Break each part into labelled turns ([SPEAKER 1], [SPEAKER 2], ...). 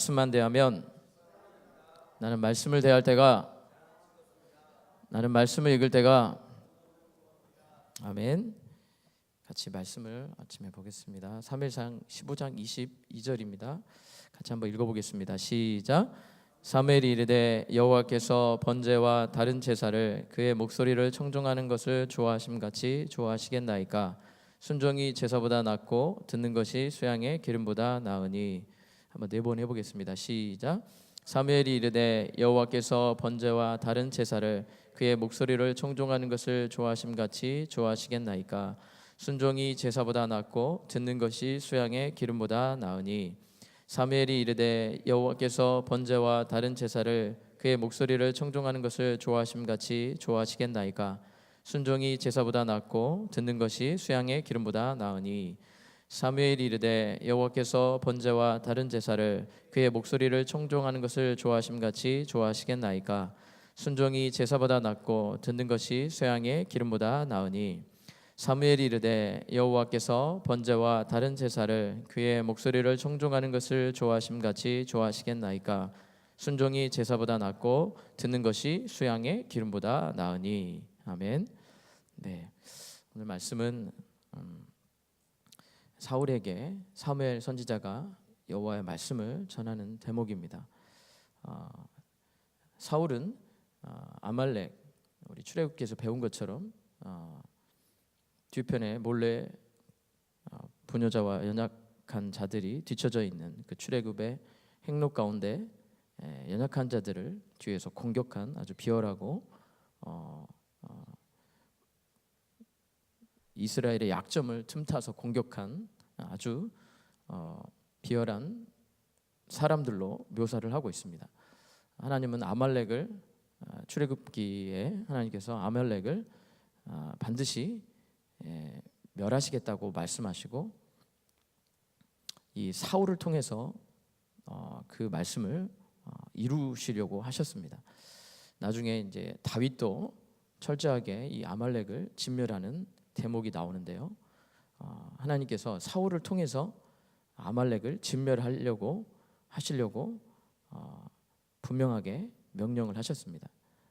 [SPEAKER 1] 말씀만 대하면 나는 말씀을 대할 때가 나는 말씀을 읽을 때가 아멘. 같이 말씀을 아침에 보겠습니다. 사무엘상 15장 22절입니다. 같이 한번 읽어보겠습니다. 시작. 사무엘이 이르되 여호와께서 번제와 다른 제사를 그의 목소리를 청종하는 것을 좋아하심같이 좋아하시겠나이까. 순종이 제사보다 낫고 듣는 것이 수양의 기름보다 나으니. 한번 4번 해보겠습니다. 시작. 사무엘이 이르되 여호와께서 번제와 다른 제사를 그의 목소리를 청종하는 것을 좋아하심같이 좋아하시겠나이까. 순종이 제사보다 낫고 듣는 것이 수양의 기름보다 나으니. 사무엘이 이르되 여호와께서 번제와 다른 제사를 그의 목소리를 청종하는 것을 좋아하심같이 좋아하시겠나이까. 순종이 제사보다 낫고 듣는 것이 수양의 기름보다 나으니. 사무엘이 이르되 여호와께서 번제와 다른 제사를 그의 목소리를 청종하는 것을 좋아하심같이 좋아하시겠나이까. 순종이 제사보다 낫고 듣는 것이 수양의 기름보다 나으니. 사무엘이 이르되 여호와께서 번제와 다른 제사를 그의 목소리를 청종하는 것을 좋아하심같이 좋아하시겠나이까. 순종이 제사보다 낫고 듣는 것이 수양의 기름보다 나으니. 아멘. 네, 오늘 말씀은 사울에게 사무엘 선지자가 여호와의 말씀을 전하는 대목입니다. 사울은 아말렉, 우리 출애굽기에서 배운 것처럼 뒤편에 몰래 부녀자와 연약한 자들이 뒤쳐져 있는 그 출애굽의 행로 가운데 연약한 자들을 뒤에서 공격한 아주 비열하고 이스라엘의 약점을 틈타서 공격한 아주 비열한 사람들로 묘사를 하고 있습니다. 하나님은 아말렉을 출애굽기에 하나님께서 아말렉을 반드시 멸하시겠다고 말씀하시고 이 사울을 통해서 그 말씀을 이루시려고 하셨습니다. 나중에 이제 다윗도 철저하게 이 아말렉을 진멸하는 대목이 나오는데요. 하나님께서 사울을 통해서 아말렉을 진멸하려고 하시려고 분명하게 명령을 하셨습니다.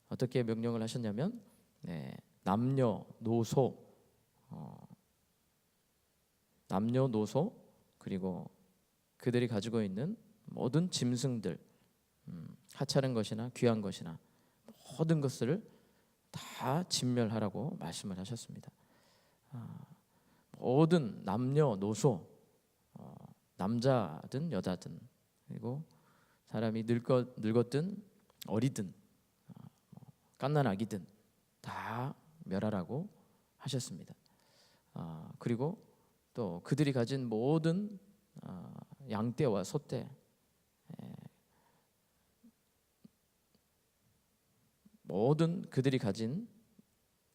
[SPEAKER 1] 어떻게 명령을 하셨냐면 남녀노소 그리고 그들이 가지고 있는 모든 짐승들, 하찮은 것이나 귀한 것이나 모든 것을 다 진멸하라고 말씀을 하셨습니다. 모든 남녀노소, 남자든 여자든 그리고 사람이 늙었든 어리든 갓난아기든 다 멸하라고 하셨습니다. 그리고 또 그들이 가진 모든 양떼와 소떼, 모든 그들이 가진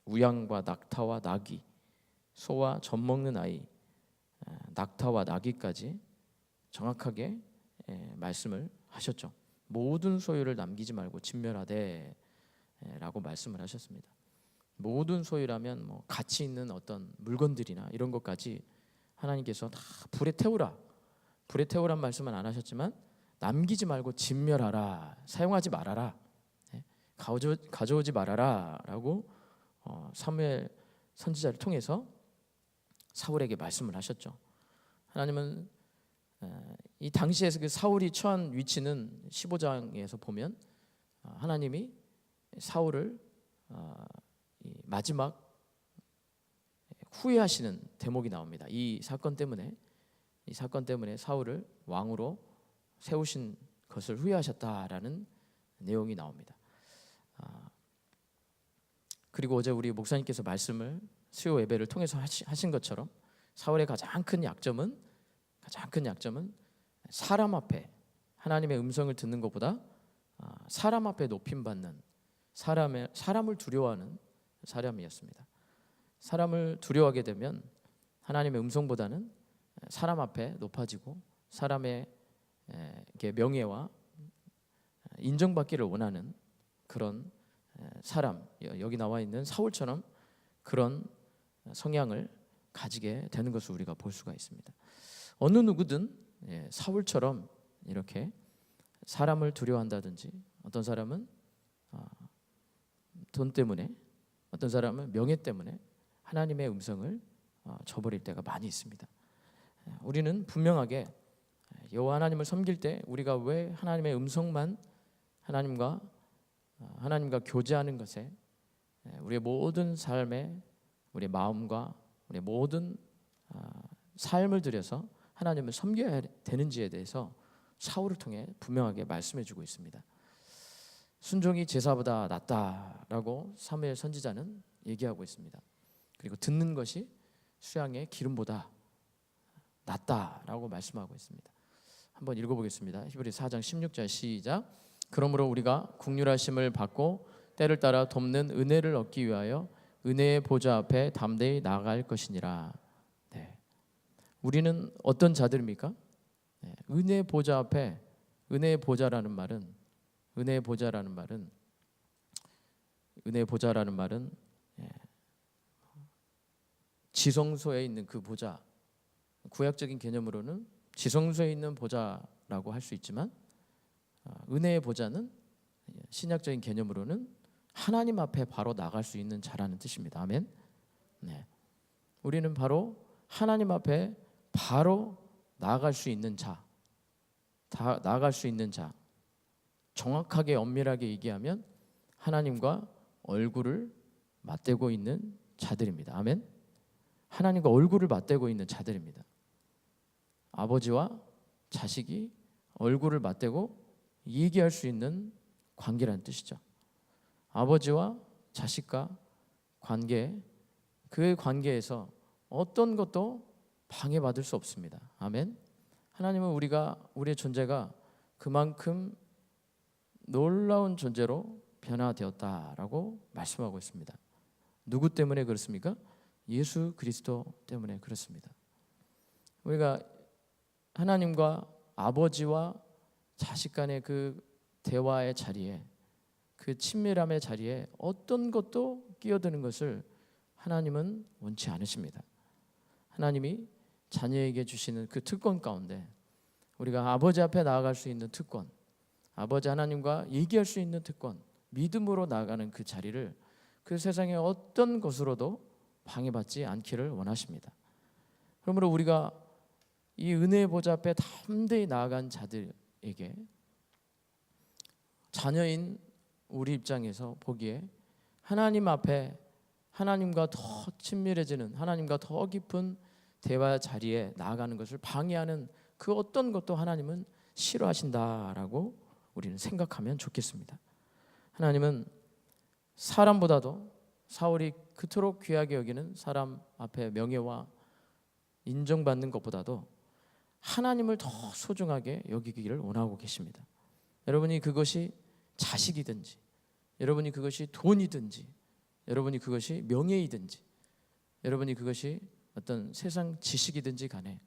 [SPEAKER 1] 우양과 낙타와 나귀, 소와 젖 먹는 아이, 낙타와 나귀까지 정확하게 말씀을 하셨죠. 모든 소유를 남기지 말고 진멸하되 라고 말씀을 하셨습니다. 모든 소유라면 뭐 가치 있는 어떤 물건들이나 이런 것까지 하나님께서 다 불에 태우란 말씀은 안 하셨지만 남기지 말고 진멸하라, 사용하지 말아라, 가져오지 말아라 라고 사무엘 선지자를 통해서 사울에게 말씀을 하셨죠. 하나님은 이 당시에서 그 사울이 처한 위치는 15장에서 보면 하나님이 사울을 마지막 후회하시는 대목이 나옵니다. 이 사건 때문에 사울을 왕으로 세우신 것을 후회하셨다라는 내용이 나옵니다. 그리고 어제 우리 목사님께서 말씀을 수요 예배를 통해서 하신 것처럼 사울의 가장 큰 약점은 사람 앞에 하나님의 음성을 듣는 것보다 사람 앞에 높임받는 사람을 두려워하는 사람이었습니다. 사람을 두려워하게 되면 하나님의 음성보다는 사람 앞에 높아지고 사람의 명예와 인정받기를 원하는 그런 사람, 여기 나와 있는 사울처럼 그런 성향을 가지게 되는 것을 우리가 볼 수가 있습니다. 어느 누구든 사울처럼 이렇게 사람을 두려워한다든지, 어떤 사람은 돈 때문에, 어떤 사람은 명예 때문에 하나님의 음성을 저버릴 때가 많이 있습니다. 우리는 분명하게 여호와 하나님을 섬길 때 우리가 왜 하나님의 음성만, 하나님과 교제하는 것에 우리의 모든 삶에, 우리의 마음과 우리의 모든 삶을 들여서 하나님을 섬겨야 되는지에 대해서 사울을 통해 분명하게 말씀해 주고 있습니다. 순종이 제사보다 낫다라고 사무엘 선지자는 얘기하고 있습니다. 그리고 듣는 것이 수양의 기름보다 낫다라고 말씀하고 있습니다. 한번 읽어보겠습니다. 히브리 4장 16절 시작. 그러므로 우리가 긍휼하심을 받고 때를 따라 돕는 은혜를 얻기 위하여 은혜의 보좌 앞에 담대히 나아갈 것이니라. 네. 우리는 어떤 자들입니까? 네. 은혜의 보좌 앞에, 은혜의 보좌라는 말은 지성소에 있는 그 보좌, 구약적인 개념으로는 지성소에 있는 보좌라고 할 수 있지만, 은혜의 보좌는 신약적인 개념으로는 하나님 앞에 바로 나갈 수 있는 자라는 뜻입니다. 아멘. 네. 우리는 바로 하나님 앞에 바로 나아갈 수 있는 자, 정확하게 엄밀하게 얘기하면 하나님과 얼굴을 맞대고 있는 자들입니다. 아멘. 하나님과 얼굴을 맞대고 있는 자들입니다. 아버지와 자식이 얼굴을 맞대고 얘기할 수 있는 관계라는 뜻이죠. 아버지와 자식과 관계, 그 관계에서 어떤 것도 방해받을 수 없습니다. 아멘. 하나님은 우리의 존재가 그만큼 놀라운 존재로 변화되었다라고 말씀하고 있습니다. 누구 때문에 그렇습니까? 예수 그리스도 때문에 그렇습니다. 우리가 하나님과 아버지와 자식 간의 그 대화의 자리에, 그 친밀함의 자리에 어떤 것도 끼어드는 것을 하나님은 원치 않으십니다. 하나님이 자녀에게 주시는 그 특권 가운데 우리가 아버지 앞에 나아갈 수 있는 특권, 아버지 하나님과 얘기할 수 있는 특권, 믿음으로 나아가는 그 자리를 그 세상의 어떤 것으로도 방해받지 않기를 원하십니다. 그러므로 우리가 이 은혜의 보좌 앞에 담대히 나아간 자들에게, 자녀인 우리 입장에서 보기에 하나님 앞에 하나님과 더 친밀해지는, 하나님과 더 깊은 대화 자리에 나아가는 것을 방해하는 그 어떤 것도 하나님은 싫어하신다라고 우리는 생각하면 좋겠습니다. 하나님은 사람보다도, 사울이 그토록 귀하게 여기는 사람 앞에 명예와 인정받는 것보다도 하나님을 더 소중하게 여기기를 원하고 계십니다. 여러분이 그것이 자식이든지, 여러분이 그것이 돈이든지, 여러분이 그것이 명예이든지, 여러분이 그것이 어떤 세상 지식이든지 간에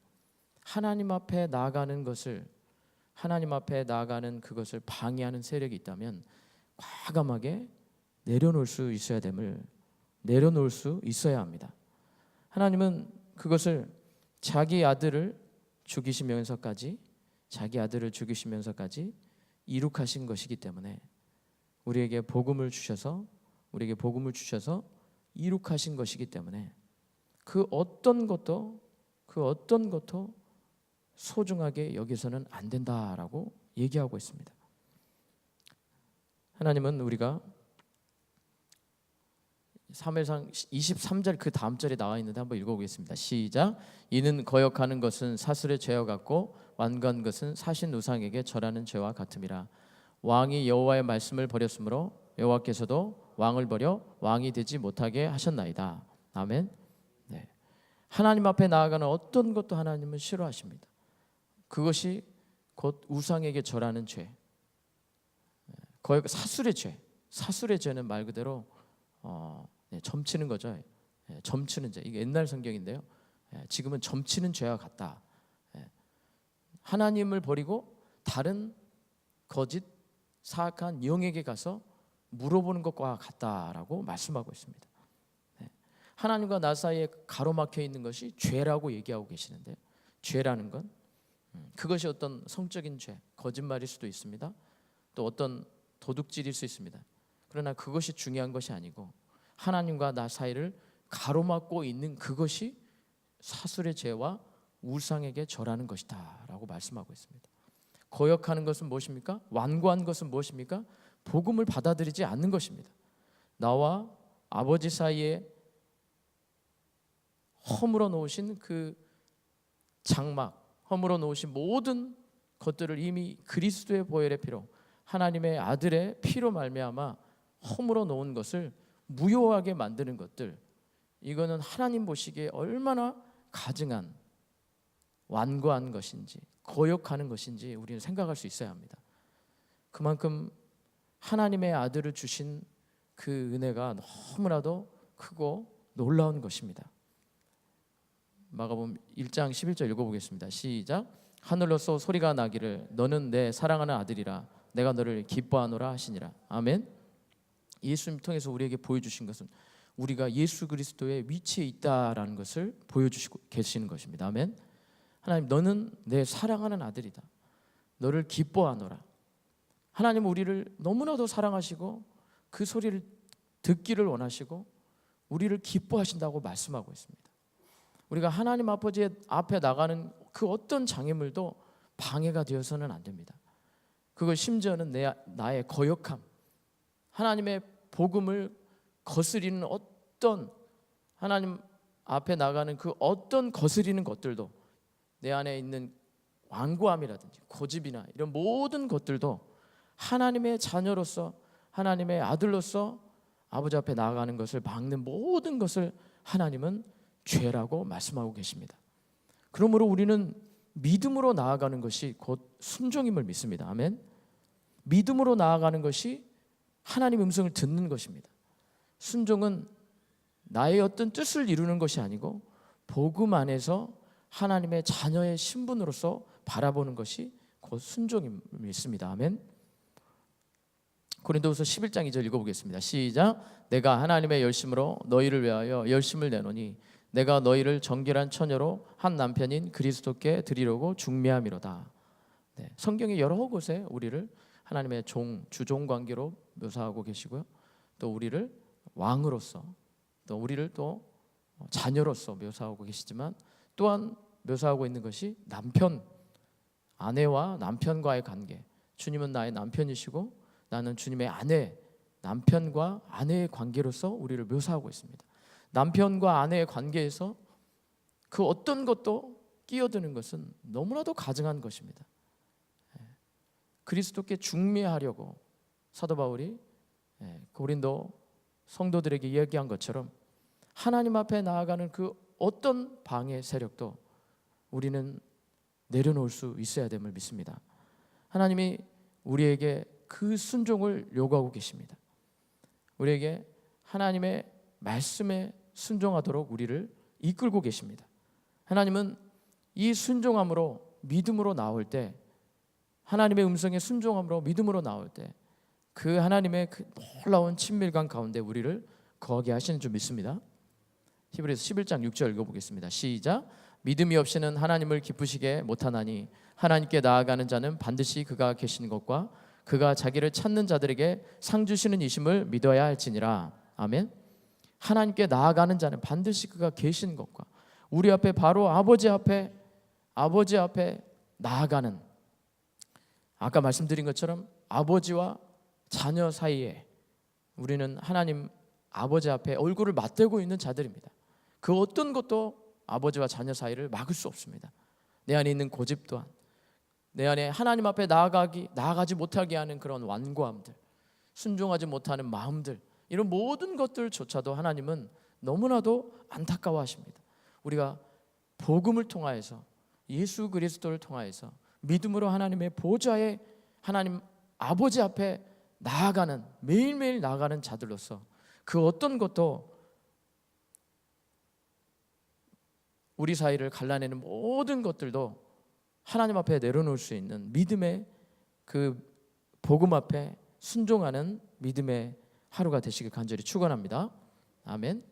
[SPEAKER 1] 하나님 앞에 나아가는 것을, 하나님 앞에 나아가는 그것을 방해하는 세력이 있다면 과감하게 내려놓을 수 있어야 합니다. 하나님은 그것을 자기 아들을 죽이시면서까지 이룩하신 것이기 때문에 우리에게 복음을 주셔서 이룩하신 것이기 때문에 그 어떤 것도 소중하게 여기서는 안 된다라고 얘기하고 있습니다. 하나님은 우리가 사무엘상 23절 그 다음 절에 나와 있는데 한번 읽어보겠습니다. 시작. 이는 거역하는 것은 사슬의 죄와 같고 완고한 것은 사신 우상에게 절하는 죄와 같음이라. 왕이 여호와의 말씀을 버렸으므로 여호와께서도 왕을 버려 왕이 되지 못하게 하셨나이다. 아멘. 네. 하나님 앞에 나아가는 어떤 것도 하나님은 싫어하십니다. 그것이 곧 우상에게 절하는 죄, 거역, 사술의 죄는 말 그대로 점치는 거죠. 점치는 죄. 이게 옛날 성경인데요. 지금은 점치는 죄와 같다. 하나님을 버리고 다른 거짓 사악한 영에게 가서 물어보는 것과 같다라고 말씀하고 있습니다. 하나님과 나 사이에 가로막혀 있는 것이 죄라고 얘기하고 계시는데, 죄라는 건 그것이 어떤 성적인 죄, 거짓말일 수도 있습니다. 또 어떤 도둑질일 수 있습니다. 그러나 그것이 중요한 것이 아니고 하나님과 나 사이를 가로막고 있는 그것이 사술의 죄와 우상에게 절하는 것이다 라고 말씀하고 있습니다. 거역하는 것은 무엇입니까? 완고한 것은 무엇입니까? 복음을 받아들이지 않는 것입니다. 나와 아버지 사이에 허물어 놓으신 그 장막, 허물어 놓으신 모든 것들을 이미 그리스도의 보혈의 피로, 하나님의 아들의 피로 말미암아 허물어 놓은 것을 무효하게 만드는 것들, 이거는 하나님 보시기에 얼마나 가증한, 완고한 것인지, 거역하는 것인지 우리는 생각할 수 있어야 합니다. 그만큼 하나님의 아들을 주신 그 은혜가 너무나도 크고 놀라운 것입니다. 마가복음 1장 11절 읽어보겠습니다. 시작. 하늘로서 소리가 나기를 너는 내 사랑하는 아들이라 내가 너를 기뻐하노라 하시니라. 아멘. 예수님 통해서 우리에게 보여주신 것은 우리가 예수 그리스도의 위치에 있다라는 것을 보여주시고 계시는 것입니다. 아멘. 하나님, 너는 내 사랑하는 아들이다. 너를 기뻐하노라. 하나님은 우리를 너무나도 사랑하시고 그 소리를 듣기를 원하시고 우리를 기뻐하신다고 말씀하고 있습니다. 우리가 하나님 아버지 앞에 나가는 그 어떤 장애물도 방해가 되어서는 안 됩니다. 그걸 심지어는 나의 거역함, 하나님의 복음을 거스리는 어떤, 하나님 앞에 나가는 그 어떤 거스리는 것들도, 내 안에 있는 완고함이라든지 고집이나 이런 모든 것들도 하나님의 자녀로서, 하나님의 아들로서 아버지 앞에 나아가는 것을 막는 모든 것을 하나님은 죄라고 말씀하고 계십니다. 그러므로 우리는 믿음으로 나아가는 것이 곧 순종임을 믿습니다. 아멘. 믿음으로 나아가는 것이 하나님의 음성을 듣는 것입니다. 순종은 나의 어떤 뜻을 이루는 것이 아니고 복음 안에서 하나님의 자녀의 신분으로서 바라보는 것이 곧 순종임을 믿습니다. 아멘. 고린도후서 11장 2절 읽어보겠습니다. 시작. 내가 하나님의 열심으로 너희를 위하여 열심을 내노니 내가 너희를 정결한 처녀로 한 남편인 그리스도께 드리려고 중매함이로다. 네, 성경의 여러 곳에 우리를 하나님의 주종 관계로 묘사하고 계시고요. 또 우리를 왕으로서, 또 우리를 또 자녀로서 묘사하고 계시지만 또한 묘사하고 있는 것이 아내와 남편과의 관계. 주님은 나의 남편이시고 나는 주님의 아내, 남편과 아내의 관계로서 우리를 묘사하고 있습니다. 남편과 아내의 관계에서 그 어떤 것도 끼어드는 것은 너무나도 가증한 것입니다. 그리스도께 중매하려고 사도 바울이 고린도 성도들에게 이야기한 것처럼 하나님 앞에 나아가는 그 어떤 방해 세력도 우리는 내려놓을 수 있어야 됨을 믿습니다. 하나님이 우리에게 그 순종을 요구하고 계십니다. 우리에게 하나님의 말씀에 순종하도록 우리를 이끌고 계십니다. 하나님은 이 순종함으로, 믿음으로 나올 때, 하나님의 음성에 순종함으로 믿음으로 나올 때 그 하나님의 그 놀라운 친밀감 가운데 우리를 거하게 하시는 줄 믿습니다. 히브리서 11장 6절 읽어보겠습니다. 시작. 믿음이 없이는 하나님을 기쁘시게 못하나니 하나님께 나아가는 자는 반드시 그가 계신 것과 그가 자기를 찾는 자들에게 상 주시는 이심을 믿어야 할지니라. 아멘. 하나님께 나아가는 자는 반드시 그가 계신 것과 우리 앞에 바로 아버지 앞에 나아가는, 아까 말씀드린 것처럼 아버지와 자녀 사이에 우리는 하나님 아버지 앞에 얼굴을 맞대고 있는 자들입니다. 그 어떤 것도 아버지와 자녀 사이를 막을 수 없습니다. 내 안에 있는 고집 또한, 내 안에 하나님 앞에 나아가지 못하게 하는 그런 완고함들, 순종하지 못하는 마음들, 이런 모든 것들조차도 하나님은 너무나도 안타까워하십니다. 우리가 복음을 통하여서, 예수 그리스도를 통하여서 믿음으로 하나님의 보좌에 하나님 아버지 앞에 나아가는, 매일매일 나아가는 자들로서 그 어떤 것도 우리 사이를 갈라내는 모든 것들도 하나님 앞에 내려놓을 수 있는 믿음의 그 복음 앞에 순종하는 믿음의 하루가 되시길 간절히 축원합니다. 아멘.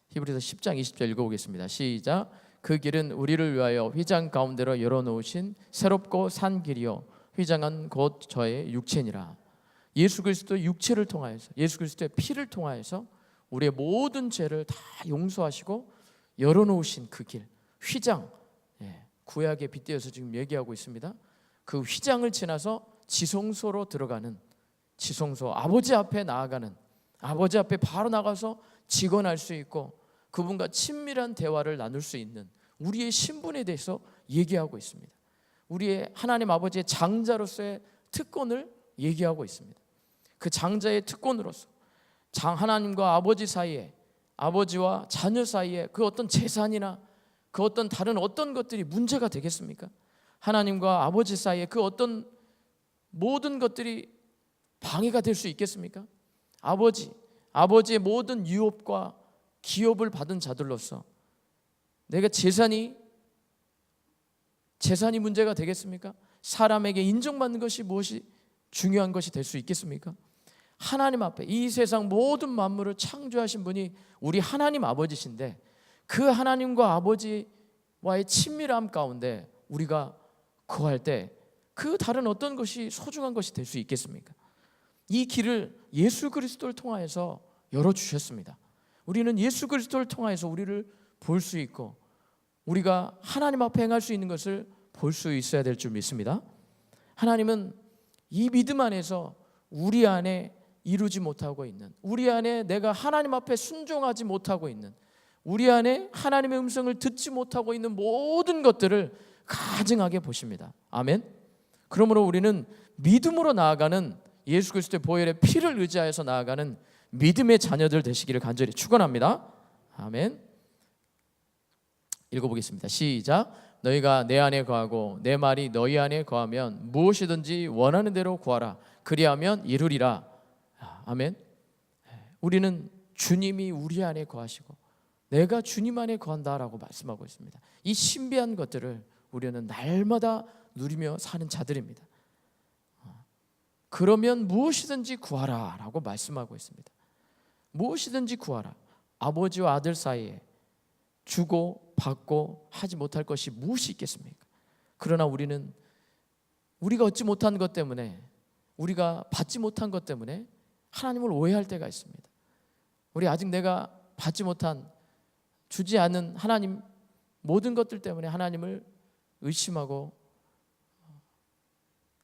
[SPEAKER 1] 히브리서 10장 20절 읽어보겠습니다. 시작. 그 길은 우리를 위하여 휘장 가운데로 열어놓으신 새롭고 산 길이요 휘장은 곧 저의 육체니라. 예수 그리스도의 육체를 통하여서, 예수 그리스도의 피를 통하여서 우리의 모든 죄를 다 용서하시고 열어놓으신 그 길, 휘장, 구약에 빗대어서 지금 얘기하고 있습니다. 그 휘장을 지나서 지성소로 들어가는, 지성소, 아버지 앞에 나아가는, 아버지 앞에 바로 나가서 직언할 수 있고 그분과 친밀한 대화를 나눌 수 있는 우리의 신분에 대해서 얘기하고 있습니다. 우리의 하나님 아버지의 장자로서의 특권을 얘기하고 있습니다. 그 장자의 특권으로서 하나님과 아버지 사이에, 아버지와 자녀 사이에 그 어떤 재산이나 그 어떤 다른 어떤 것들이 문제가 되겠습니까? 하나님과 아버지 사이에 그 어떤 모든 것들이 방해가 될 수 있겠습니까? 아버지의 모든 유업과 기업을 받은 자들로서 내가 재산이 문제가 되겠습니까? 사람에게 인정받는 것이 무엇이 중요한 것이 될 수 있겠습니까? 하나님 앞에 이 세상 모든 만물을 창조하신 분이 우리 하나님 아버지신데 그 하나님과 아버지와의 친밀함 가운데 우리가 거할 때 그 다른 어떤 것이 소중한 것이 될 수 있겠습니까? 이 길을 예수 그리스도를 통하여서 열어주셨습니다. 우리는 예수 그리스도를 통하여서 우리를 볼 수 있고 우리가 하나님 앞에 행할 수 있는 것을 볼 수 있어야 될 줄 믿습니다. 하나님은 이 믿음 안에서 우리 안에 이루지 못하고 있는, 우리 안에 내가 하나님 앞에 순종하지 못하고 있는, 우리 안에 하나님의 음성을 듣지 못하고 있는 모든 것들을 가증하게 보십니다. 아멘. 그러므로 우리는 믿음으로 나아가는, 예수 그리스도의 보혈의 피를 의지하여서 나아가는 믿음의 자녀들 되시기를 간절히 축원합니다. 아멘. 읽어보겠습니다. 시작. 너희가 내 안에 거하고 내 말이 너희 안에 거하면 무엇이든지 원하는 대로 구하라. 그리하면 이루리라. 아멘. 우리는 주님이 우리 안에 거하시고 내가 주님 안에 거한다라고 말씀하고 있습니다. 이 신비한 것들을 우리는 날마다 누리며 사는 자들입니다. 그러면 무엇이든지 구하라 라고 말씀하고 있습니다. 무엇이든지 구하라. 아버지와 아들 사이에 주고 받고 하지 못할 것이 무엇이 있겠습니까? 그러나 우리는 우리가 얻지 못한 것 때문에, 우리가 받지 못한 것 때문에 하나님을 오해할 때가 있습니다. 우리 아직 내가 받지 못한, 주지 않은 하나님 모든 것들 때문에 하나님을 의심하고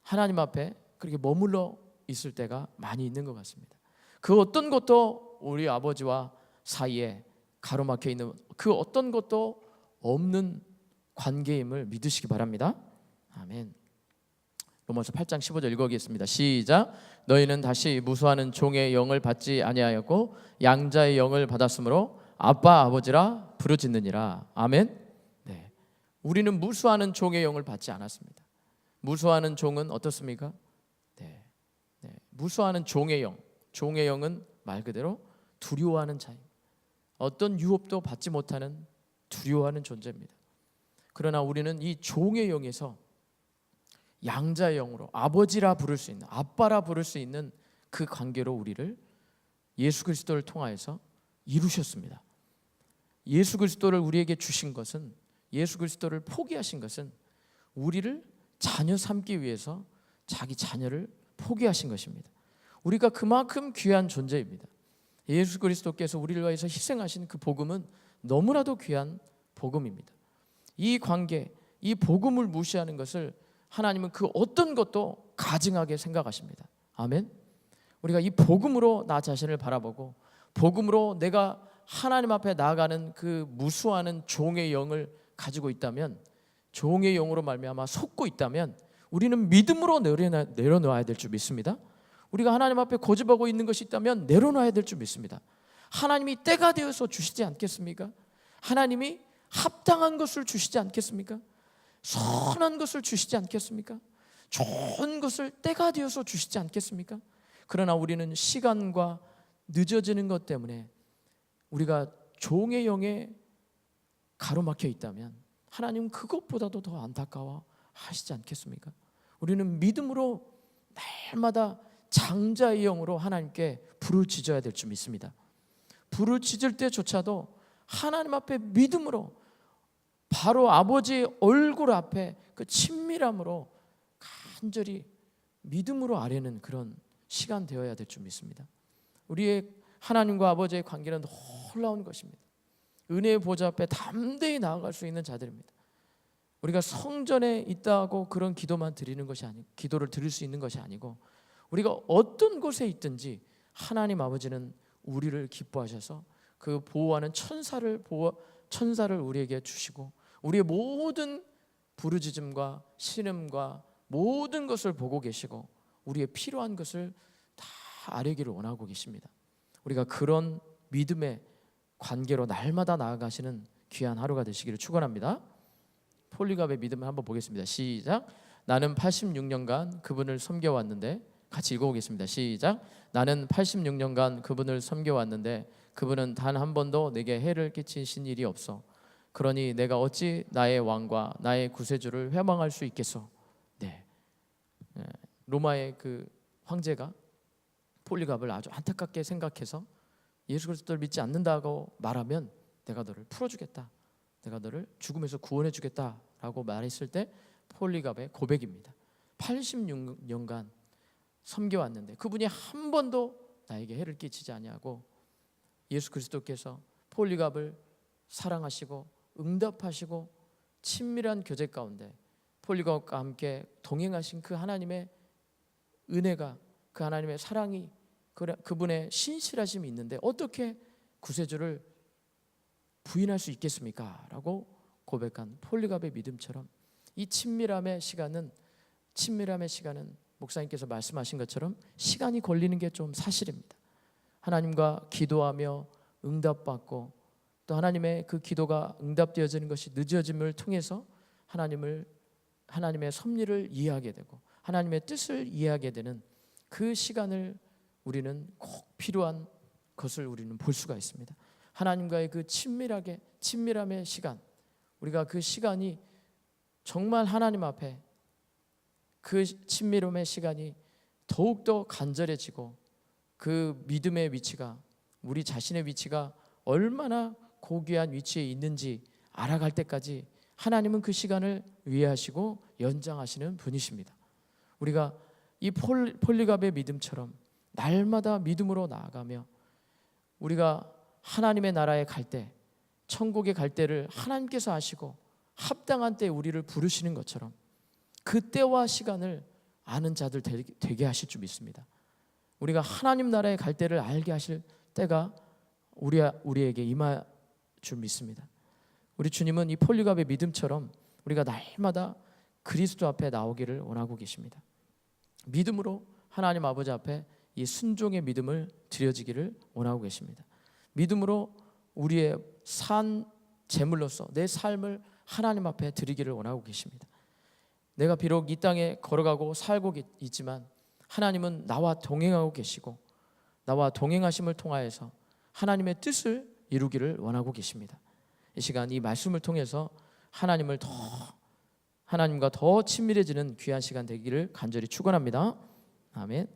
[SPEAKER 1] 하나님 앞에 그렇게 머물러 있을 때가 많이 있는 것 같습니다. 그 어떤 것도 우리 아버지와 사이에 가로막혀 있는 그 어떤 것도 없는 관계임을 믿으시기 바랍니다. 아멘. 로마서 8장 15절 읽어보겠습니다. 시작. 너희는 다시 무수하는 종의 영을 받지 아니하였고 양자의 영을 받았으므로 아빠 아버지라 부르짖느니라. 아멘. 네. 우리는 무수하는 종의 영을 받지 않았습니다. 무수하는 종은 어떻습니까? 네. 무수하는 종의 영. 종의 영은 말 그대로 두려워하는 자입니다. 어떤 유혹도 받지 못하는 두려워하는 존재입니다. 그러나 우리는 이 종의 영에서 양자의 영으로 아버지라 부를 수 있는, 아빠라 부를 수 있는 그 관계로 우리를 예수 그리스도를 통하여서 이루셨습니다. 예수 그리스도를 우리에게 주신 것은, 예수 그리스도를 포기하신 것은 우리를 자녀 삼기 위해서 자기 자녀를 포기하신 것입니다. 우리가 그만큼 귀한 존재입니다. 예수 그리스도께서 우리를 위해서 희생하신 그 복음은 너무나도 귀한 복음입니다. 이 관계, 이 복음을 무시하는 것을 하나님은 그 어떤 것도 가증하게 생각하십니다. 아멘. 우리가 이 복음으로 나 자신을 바라보고 복음으로 내가 하나님 앞에 나아가는 그 무수하는 종의 영을 가지고 있다면, 종의 영으로 말미암아 속고 있다면 우리는 믿음으로 내려놓아야 될 줄 믿습니다. 우리가 하나님 앞에 고집하고 있는 것이 있다면 내려놔야 될 줄 믿습니다. 하나님이 때가 되어서 주시지 않겠습니까? 하나님이 합당한 것을 주시지 않겠습니까? 선한 것을 주시지 않겠습니까? 좋은 것을 때가 되어서 주시지 않겠습니까? 그러나 우리는 시간과 늦어지는 것 때문에 우리가 종의 영에 가로막혀 있다면 하나님은 그것보다도 더 안타까워 하시지 않겠습니까? 우리는 믿음으로 날마다 장자의 영으로 하나님께 부르짖어야 될 줄 믿습니다. 부르짖을 때조차도 하나님 앞에 믿음으로, 바로 아버지의 얼굴 앞에 그 친밀함으로 간절히 믿음으로 아뢰는 그런 시간 되어야 될 줄 믿습니다. 우리의 하나님과 아버지의 관계는 놀라운 것입니다. 은혜의 보좌 앞에 담대히 나아갈 수 있는 자들입니다. 우리가 성전에 있다고 그런 기도만 드리는 것이 아니고, 기도를 드릴 수 있는 것이 아니고, 우리가 어떤 곳에 있든지 하나님 아버지는 우리를 기뻐하셔서 그 보호하는 천사를 우리에게 주시고, 우리의 모든 부르짖음과 신음과 모든 것을 보고 계시고, 우리의 필요한 것을 다 아뢰기를 원하고 계십니다. 우리가 그런 믿음의 관계로 날마다 나아가시는 귀한 하루가 되시기를 축원합니다. 폴리갑의 믿음을 한번 보겠습니다. 시작. 나는 86년간 그분을 섬겨왔는데, 같이 읽어보겠습니다. 시작. 나는 86년간 그분을 섬겨왔는데 그분은 단 한 번도 내게 해를 끼치신 일이 없어. 그러니 내가 어찌 나의 왕과 나의 구세주를 회망할 수 있겠소. 네. 로마의 그 황제가 폴리갑을 아주 안타깝게 생각해서 예수 그리스도를 믿지 않는다고 말하면 내가 너를 풀어주겠다, 내가 너를 죽음에서 구원해주겠다라고 말했을 때 폴리갑의 고백입니다. 86년간 섬겨왔는데 그분이 한 번도 나에게 해를 끼치지 아니하고, 예수 그리스도께서 폴리갑을 사랑하시고 응답하시고 친밀한 교제 가운데 폴리갑과 함께 동행하신 그 하나님의 은혜가, 그 하나님의 사랑이, 그분의 신실하심이 있는데 어떻게 구세주를 부인할 수 있겠습니까? 라고 고백한 폴리갑의 믿음처럼 이 친밀함의 시간은 목사님께서 말씀하신 것처럼 시간이 걸리는 게 좀 사실입니다. 하나님과 기도하며 응답받고 또 하나님의 그 기도가 응답되어지는 것이 늦어짐을 통해서 하나님의 섭리를 이해하게 되고 하나님의 뜻을 이해하게 되는 그 시간을 우리는 꼭 필요한 것을 우리는 볼 수가 있습니다. 하나님과의 그 친밀함의 시간, 우리가 그 시간이 정말 하나님 앞에 그 친밀함의 시간이 더욱더 간절해지고, 그 믿음의 위치가, 우리 자신의 위치가 얼마나 고귀한 위치에 있는지 알아갈 때까지 하나님은 그 시간을 위하시고 연장하시는 분이십니다. 우리가 이 폴리갑의 믿음처럼 날마다 믿음으로 나아가며 우리가 하나님의 나라에 갈 때, 천국에 갈 때를 하나님께서 아시고 합당한 때에 우리를 부르시는 것처럼 그때와 시간을 아는 자들 되게 하실 줄 믿습니다. 우리가 하나님 나라에 갈 때를 알게 하실 때가 우리에게 임할 줄 믿습니다. 우리 주님은 이 폴리갑의 믿음처럼 우리가 날마다 그리스도 앞에 나오기를 원하고 계십니다. 믿음으로 하나님 아버지 앞에 이 순종의 믿음을 드려지기를 원하고 계십니다. 믿음으로 우리의 산 제물로서 내 삶을 하나님 앞에 드리기를 원하고 계십니다. 내가 비록 이 땅에 걸어가고 살고 있지만 하나님은 나와 동행하고 계시고 나와 동행하심을 통하여서 하나님의 뜻을 이루기를 원하고 계십니다. 이 시간 이 말씀을 통해서 하나님과 더 친밀해지는 귀한 시간 되기를 간절히 축원합니다. 아멘.